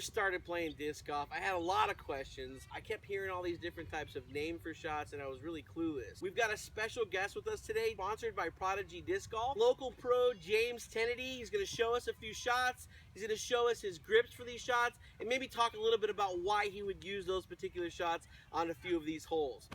first started playing disc golf, I had a lot of questions. I kept hearing all these different types of name for shots and I was really clueless. We've got a special guest with us today, sponsored by Prodigy Disc Golf. Local pro James Teninty. He's going to show us a few shots. He's going to show us his grips for these shots and maybe talk a little bit about why he would use those particular shots on a few of these holes.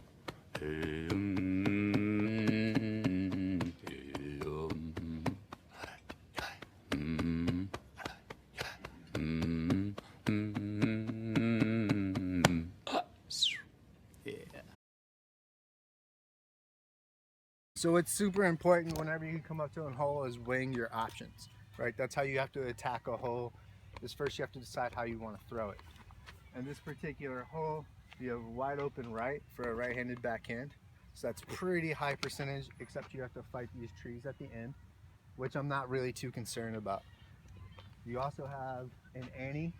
So what's super important whenever you come up to a hole is weighing your options, right? That's how you have to attack a hole. Is first you have to decide how you want to throw it. And this particular hole, you have wide open right for a right-handed backhand. So that's pretty high percentage, except you have to fight these trees at the end, which I'm not really too concerned about. You also have an ante.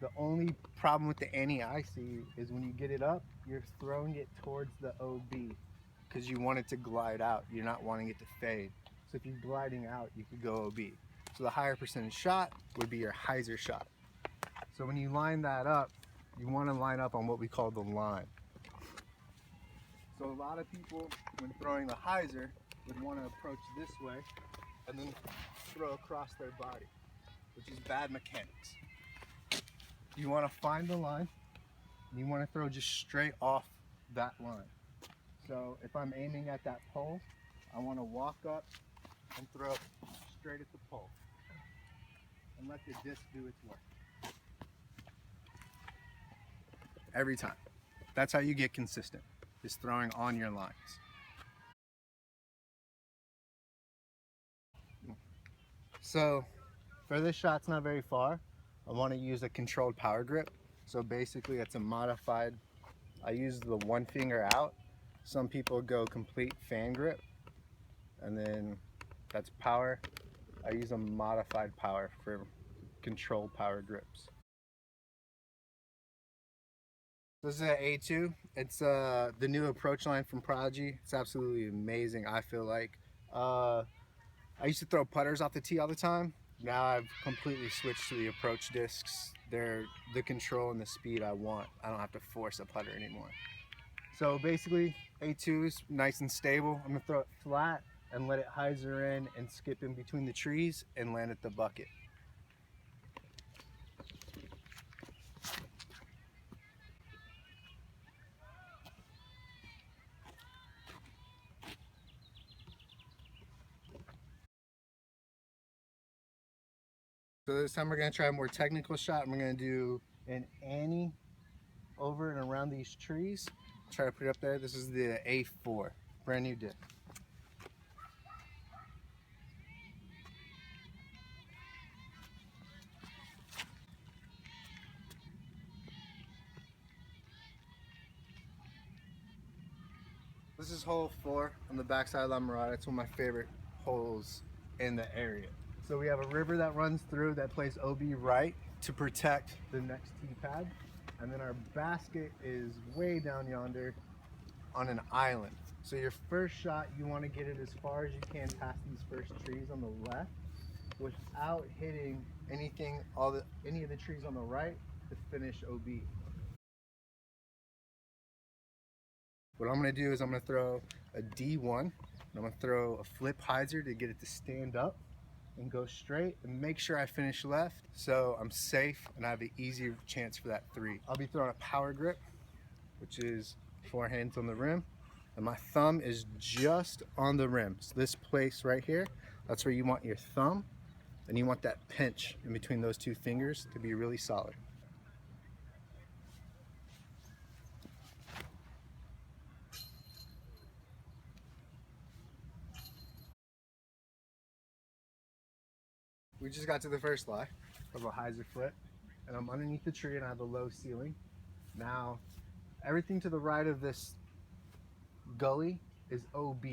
The only problem with the ante I see is when you get it up, you're throwing it towards the OB because you want it to glide out. You're not wanting it to fade. So if you're gliding out, you could go OB. So the higher percentage shot would be your hyzer shot. So when you line that up, you want to line up on what we call the line. So a lot of people, when throwing the hyzer, would want to approach this way and then throw across their body, which is bad mechanics. You want to find the line, and you want to throw just straight off that line. So if I'm aiming at that pole, I want to walk up and throw straight at the pole and let the disc do its work. Every time. That's how you get consistent, is throwing on your lines. So for this shot, it's not very far. I want to use a controlled power grip. So basically it's a modified, I use the one finger out. Some people go complete fan grip, and then that's power. I use a modified power for controlled power grips. This is an A2. It's the new approach line from Prodigy. It's absolutely amazing, I feel like. I used to throw putters off the tee all the time. Now I've completely switched to the approach discs. They're the control and the speed I want. I don't have to force a putter anymore. So basically, A2 is nice and stable. I'm gonna throw it flat and let it hyzer in and skip in between the trees and land at the bucket. So this time we're gonna try a more technical shot. We're gonna do an ante over and around these trees. Try to put it up there. This is the A4, brand new dip. This is hole 4 on the backside of La Mirada. It's one of my favorite holes in the area. So we have a river that runs through that plays OB right to protect the next tee pad. And then our basket is way down yonder on an island. So your first shot, you want to get it as far as you can past these first trees on the left without hitting any of the trees on the right to finish OB. What I'm going to do is I'm going to throw a D1, and I'm going to throw a flip hyzer to get it to stand up and go straight and make sure I finish left so I'm safe and I have an easier chance for that 3. I'll be throwing a power grip, which is 4 hands on the rim, and my thumb is just on the rim. So this place right here, that's where you want your thumb, and you want that pinch in between those 2 fingers to be really solid. We just got to the first lie of a hyzer flip, and I'm underneath the tree and I have a low ceiling. Now, everything to the right of this gully is OB,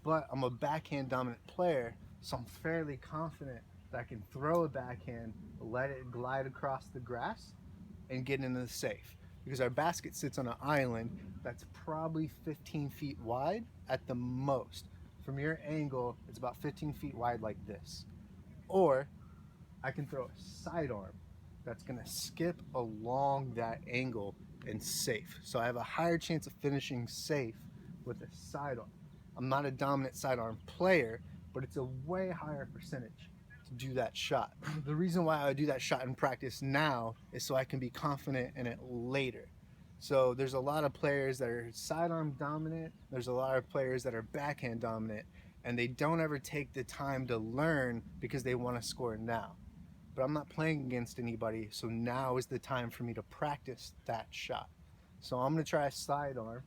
but I'm a backhand dominant player, so I'm fairly confident that I can throw a backhand, let it glide across the grass, and get into the safe. Because our basket sits on an island that's probably 15 feet wide at the most. From your angle, it's about 15 feet wide like this. Or I can throw a sidearm that's gonna skip along that angle and safe. So I have a higher chance of finishing safe with a sidearm. I'm not a dominant sidearm player, but it's a way higher percentage to do that shot. The reason why I do that shot in practice now is so I can be confident in it later. So there's a lot of players that are sidearm dominant, there's a lot of players that are backhand dominant, and they don't ever take the time to learn because they want to score now. But I'm not playing against anybody, so now is the time for me to practice that shot. So I'm going to try a sidearm,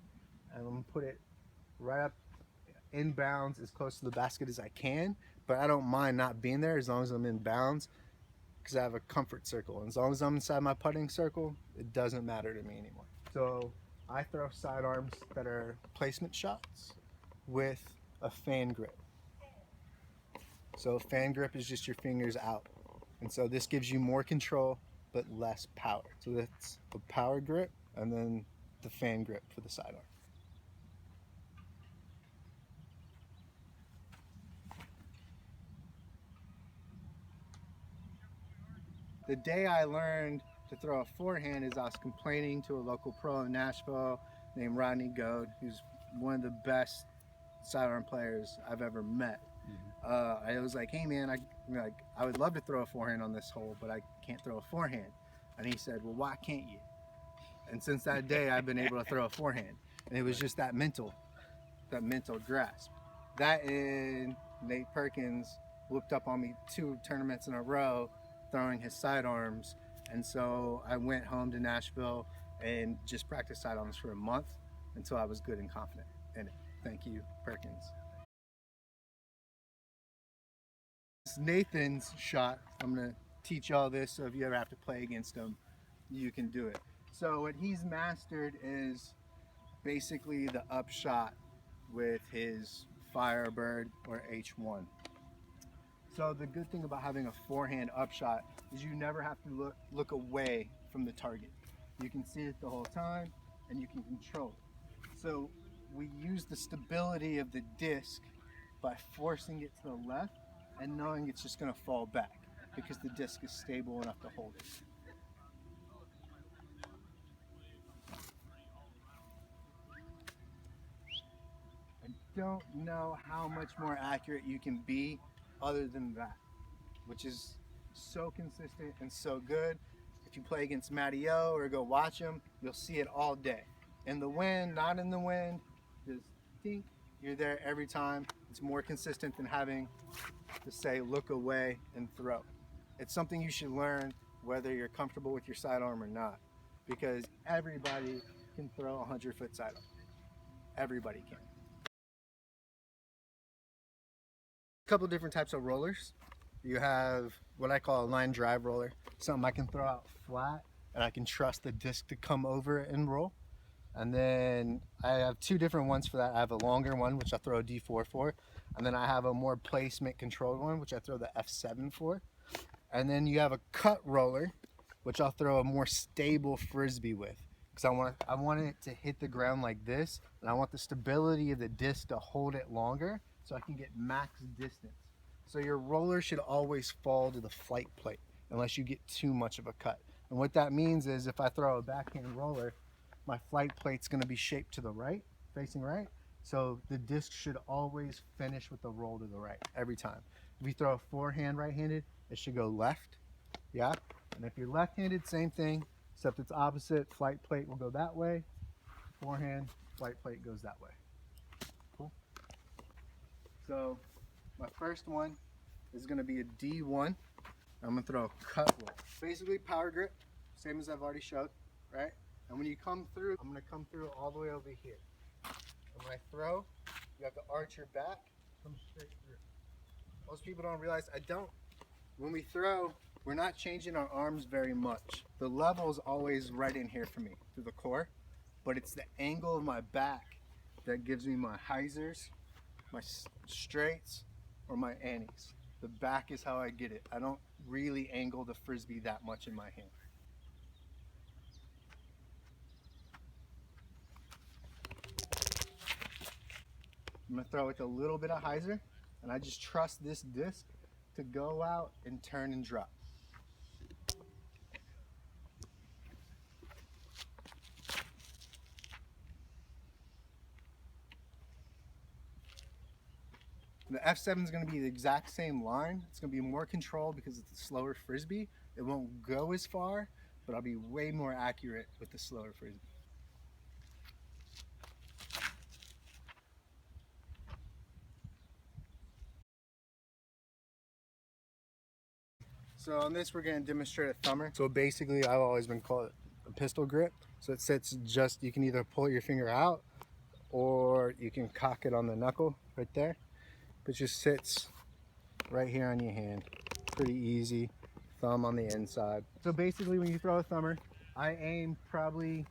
and I'm going to put it right up in bounds as close to the basket as I can, but I don't mind not being there as long as I'm in bounds because I have a comfort circle. And as long as I'm inside my putting circle, it doesn't matter to me anymore. So I throw sidearms that are placement shots with a fan grip. So a fan grip is just your fingers out. And so this gives you more control but less power. So that's the power grip and then the fan grip for the sidearm. The day I learned to throw a forehand is I was complaining to a local pro in Nashville named Rodney Goad, who's one of the best sidearm players I've ever met. I was like, hey man, I would love to throw a forehand on this hole, but I can't throw a forehand. And he said, well, why can't you? And since that day, I've been able to throw a forehand. And it was just that mental grasp. That and Nate Perkins whooped up on me 2 tournaments in a row throwing his sidearms. And so I went home to Nashville and just practiced sidearms for a month until I was good and confident in it. Thank you, Perkins. It's Nathan's shot. I'm gonna teach y'all this, so if you ever have to play against him, you can do it. So what he's mastered is basically the upshot with his Firebird or H1. So the good thing about having a forehand upshot is you never have to look away from the target. You can see it the whole time and you can control it. So we use the stability of the disc by forcing it to the left and knowing it's just going to fall back because the disc is stable enough to hold it. I don't know how much more accurate you can be other than that, which is so consistent and so good. If you play against Matty O or go watch him, you'll see it all day. In the wind, not in the wind, just tink, you're there every time. It's more consistent than having to say look away and throw. It's something you should learn whether you're comfortable with your sidearm or not, because everybody can throw a 100-foot sidearm. Everybody can. A couple different types of rollers. You have what I call a line drive roller, something I can throw out flat and I can trust the disc to come over it and roll. And then I have 2 different ones for that. I have a longer one, which I throw a D4 for, and then I have a more placement controlled one, which I throw the F7 for. And then you have a cut roller, which I'll throw a more stable frisbee with, because I want it to hit the ground like this, and I want the stability of the disc to hold it longer so I can get max distance. So your roller should always fall to the flight plate unless you get too much of a cut. And what that means is if I throw a backhand roller, my flight plate's going to be shaped to the right, facing right. So the disc should always finish with the roll to the right every time. If you throw a forehand right-handed, it should go left. Yeah. And if you're left-handed, same thing, except it's opposite. Flight plate will go that way. Forehand, flight plate goes that way. Cool. So my first one is going to be a D1. I'm going to throw a cut roll. Basically power grip, same as I've already showed, right? And when you come through, I'm going to come through all the way over here. And when I throw, you have to arch your back, come straight through. Most people don't realize I don't. When we throw, we're not changing our arms very much. The level is always right in here for me, through the core, but it's the angle of my back that gives me my hyzers, my straights, or my annies. The back is how I get it. I don't really angle the frisbee that much in my hand. I'm going to throw with a little bit of hyzer, and I just trust this disc to go out and turn and drop. The F7 is going to be the exact same line. It's going to be more controlled because it's a slower frisbee. It won't go as far, but I'll be way more accurate with the slower frisbee. So on this, we're going to demonstrate a thumber. So basically, I've always been called a pistol grip. So it sits just, you can either pull your finger out or you can cock it on the knuckle right there. But it just sits right here on your hand. Pretty easy. Thumb on the inside. So basically, when you throw a thumber, I aim probably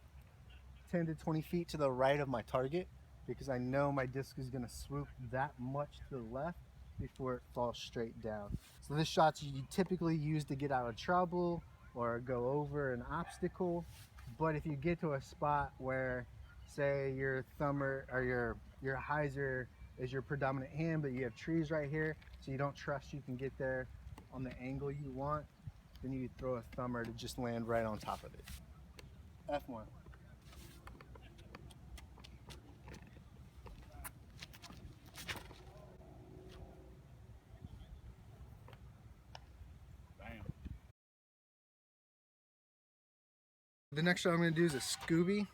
10 to 20 feet to the right of my target because I know my disc is going to swoop that much to the left before it falls straight down. So this shot's you typically use to get out of trouble or go over an obstacle. But if you get to a spot where, say, your thumber or your hyzer is your predominant hand, but you have trees right here, so you don't trust you can get there on the angle you want, then you throw a thumber to just land right on top of it. F1. The next shot I'm going to do is a Scooby.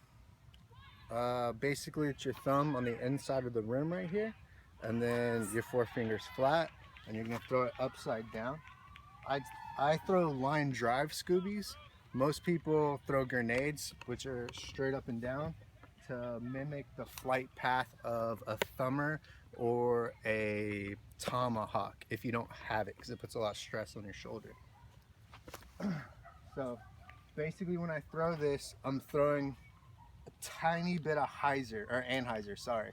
Basically, it's your thumb on the inside of the rim right here, and then your forefingers flat, and you're going to throw it upside down. I throw line drive Scoobies. Most people throw grenades, which are straight up and down, to mimic the flight path of a thumber or a tomahawk if you don't have it, because it puts a lot of stress on your shoulder. So basically, when I throw this, I'm throwing a tiny bit of anhyzer, sorry.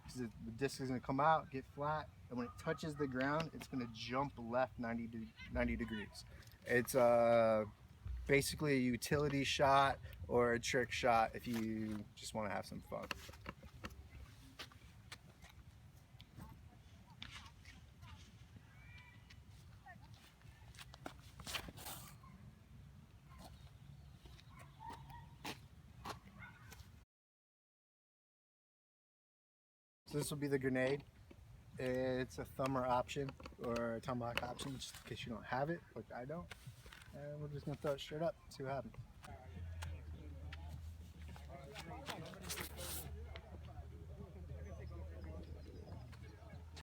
Because the disc is going to come out, get flat, and when it touches the ground, it's going to jump left 90 degrees. It's basically a utility shot or a trick shot if you just want to have some fun. So this will be the grenade. It's a thumber option or a tomahawk option, just in case you don't have it, like I don't. And we're just gonna throw it straight up, see what happens.